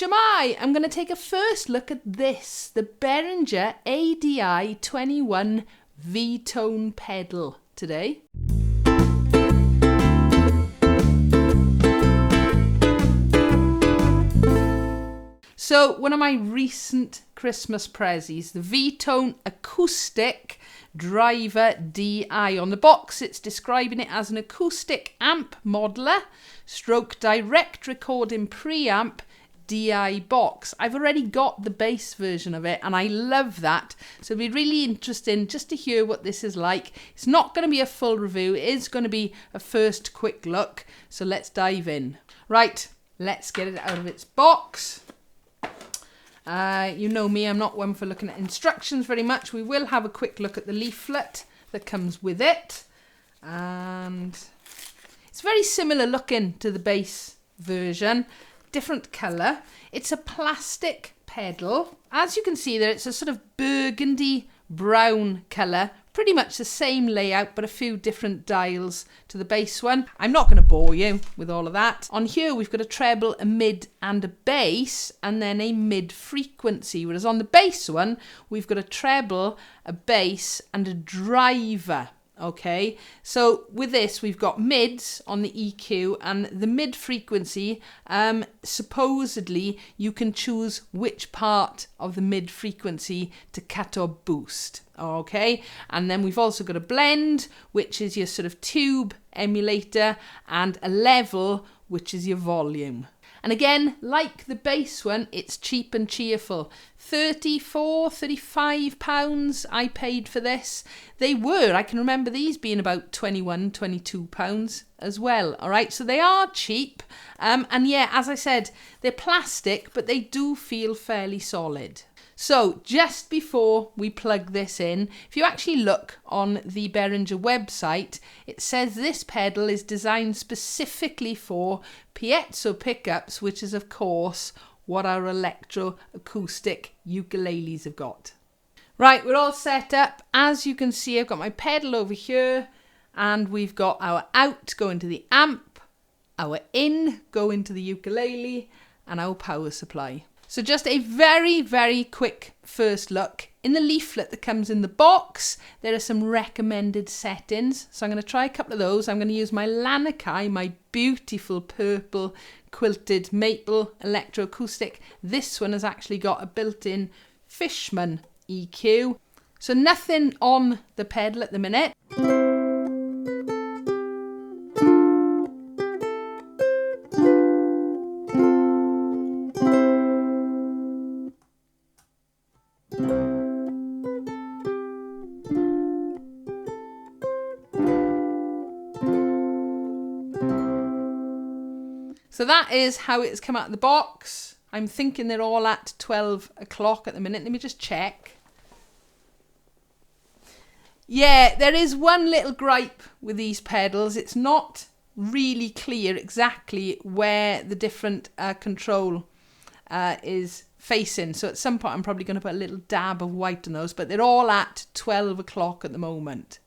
Shemai, I'm going to take a first look at this, the Behringer ADI21 V-Tone Pedal today. So one of my recent Christmas prezzies, the V-Tone Acoustic Driver DI. On the box it's describing it as an acoustic amp modeler stroke direct recording preamp DI box. I've already got the bass version of it and I love that, so it'd be really interesting just to hear what this is like. It's not going to be a full review, it is going to be a first quick look, so let's dive in. Right, let's get it out of its box. You know me, I'm not one for looking at instructions very much. We will have a quick look at the leaflet that comes with it, and it's very similar looking to the bass version, different colour. It's a plastic pedal. As you can see there, it's a sort of burgundy brown colour, pretty much the same layout but a few different dials to the bass one. I'm not going to bore you with all of that. On here we've got a treble, a mid and a bass, and then a mid frequency, whereas on the bass one we've got a treble, a bass and a driver. Okay, so with this we've got mids on the EQ and the mid frequency. Supposedly you can choose which part of the mid frequency to cut or boost. Okay, and then we've also got a blend, which is your sort of tube emulator, and a level, which is your volume. And again, like the bass one, it's cheap and cheerful. £35 I paid for this. They were, I can remember these being about £22 as well. All right, so they are cheap. And yeah, as I said, they're plastic, but they do feel fairly solid. So just before we plug this in, if you actually look on the Behringer website, it says this pedal is designed specifically for piezo pickups, which is of course what our electro acoustic ukuleles have got. Right, we're all set up. As you can see, I've got my pedal over here and we've got our out going to the amp, our in going to the ukulele, and our power supply. So just a very, very quick first look. In the leaflet that comes in the box, there are some recommended settings. So I'm going to try a couple of those. I'm going to use my Lanikai, my beautiful purple quilted maple electroacoustic. This one has actually got a built-in Fishman EQ. So nothing on the pedal at the minute. So that is how it's come out of the box. I'm thinking they're all at 12 o'clock at the minute. Let me just check. Yeah, there is one little gripe with these pedals. It's not really clear exactly where the different control is facing. So at some point I'm probably going to put a little dab of white on those, but they're all at 12 o'clock at the moment.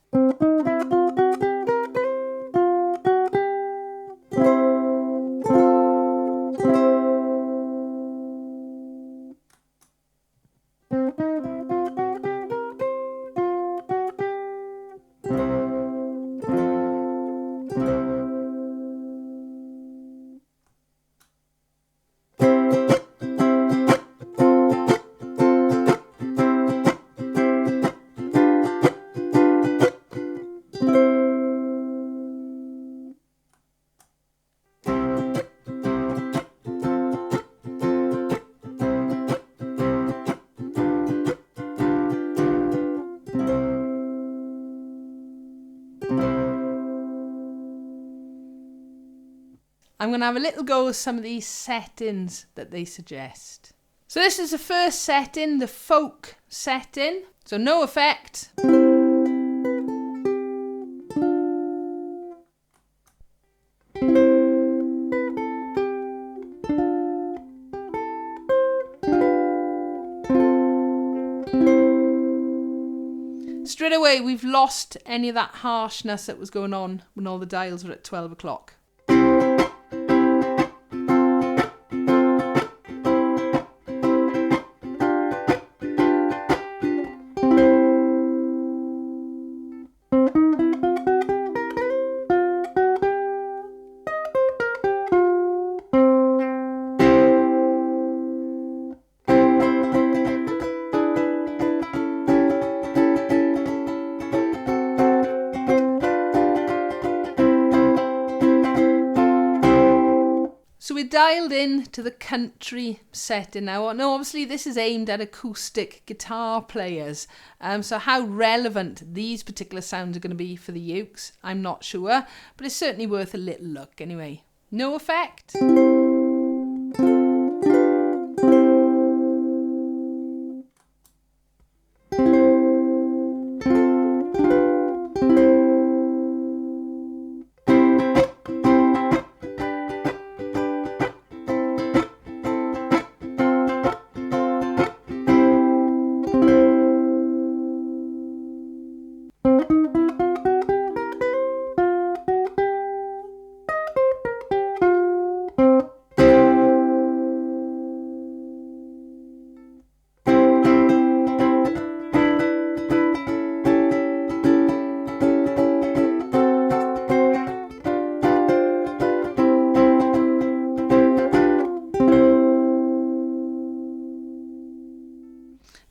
I'm going to have a little go with some of these settings that they suggest. So this is the first setting, the folk setting. So no effect. Straight away we've lost any of that harshness that was going on when all the dials were at 12 o'clock. dialed in to the country setting now. Now, obviously, this is aimed at acoustic guitar players. So how relevant these particular sounds are going to be for the ukes, I'm not sure. But it's certainly worth a little look anyway. No effect.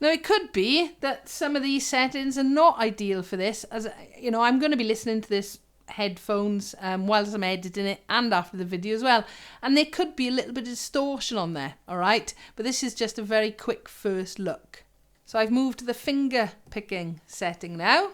Now, it could be that some of these settings are not ideal for this, as you know, I'm going to be listening to this headphones whilst I'm editing it and after the video as well, and there could be a little bit of distortion on there, all right? But this is just a very quick first look. So I've moved to the finger picking setting now.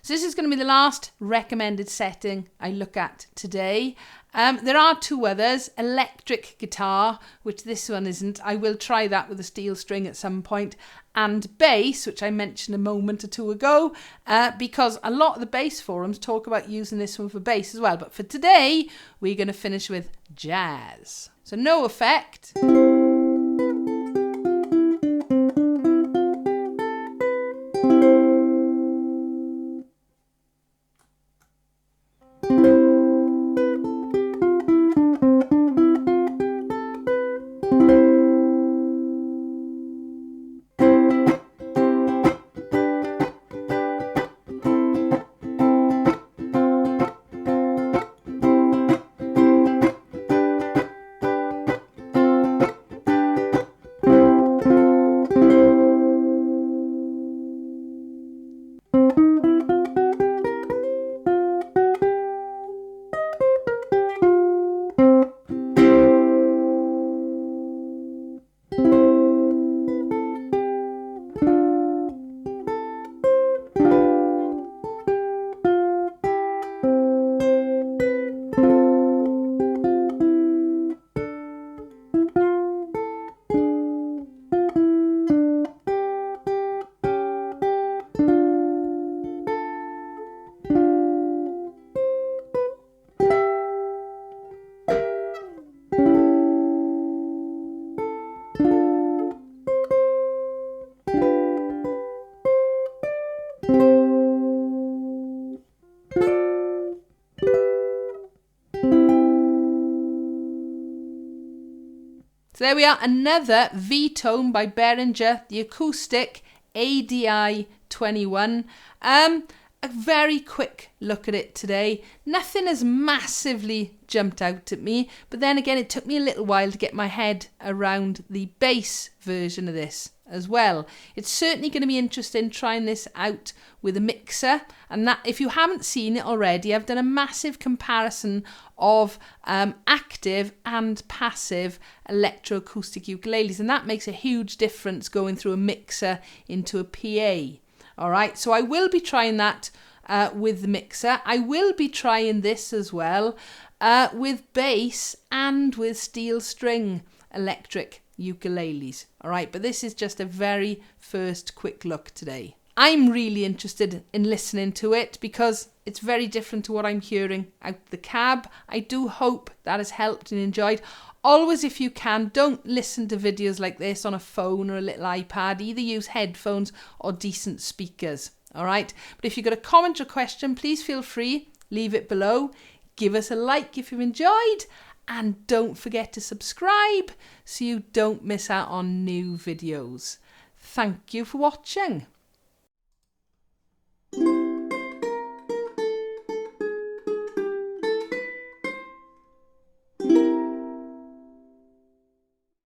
So this is going to be the last recommended setting I look at today. There are two others, electric guitar, which this one isn't. I will try that with a steel string at some point, and bass, which I mentioned a moment or two ago, because a lot of the bass forums talk about using this one for bass as well. But for today, we're going to finish with jazz. So no effect. So there we are, another V-tone by Behringer, the Acoustic ADI21. A very quick look at it today. Nothing has massively jumped out at me, but then again, it took me a little while to get my head around the bass version of this as well. It's certainly going to be interesting trying this out with a mixer, and that, if you haven't seen it already, I've done a massive comparison of active and passive electroacoustic ukuleles, and that makes a huge difference going through a mixer into a PA. All right, so I will be trying that with the mixer. I will be trying this as well. with bass and with steel string electric ukuleles. All right, but this is just a very first quick look today. I'm really interested in listening to it because it's very different to what I'm hearing out the cab. I do hope that has helped and enjoyed. Always, if you can, don't listen to videos like this on a phone or a little iPad. Either use headphones or decent speakers. All right, but if you've got a comment or question, please feel free, leave it below. Give us a like if you've enjoyed, and don't forget to subscribe so you don't miss out on new videos. Thank you for watching.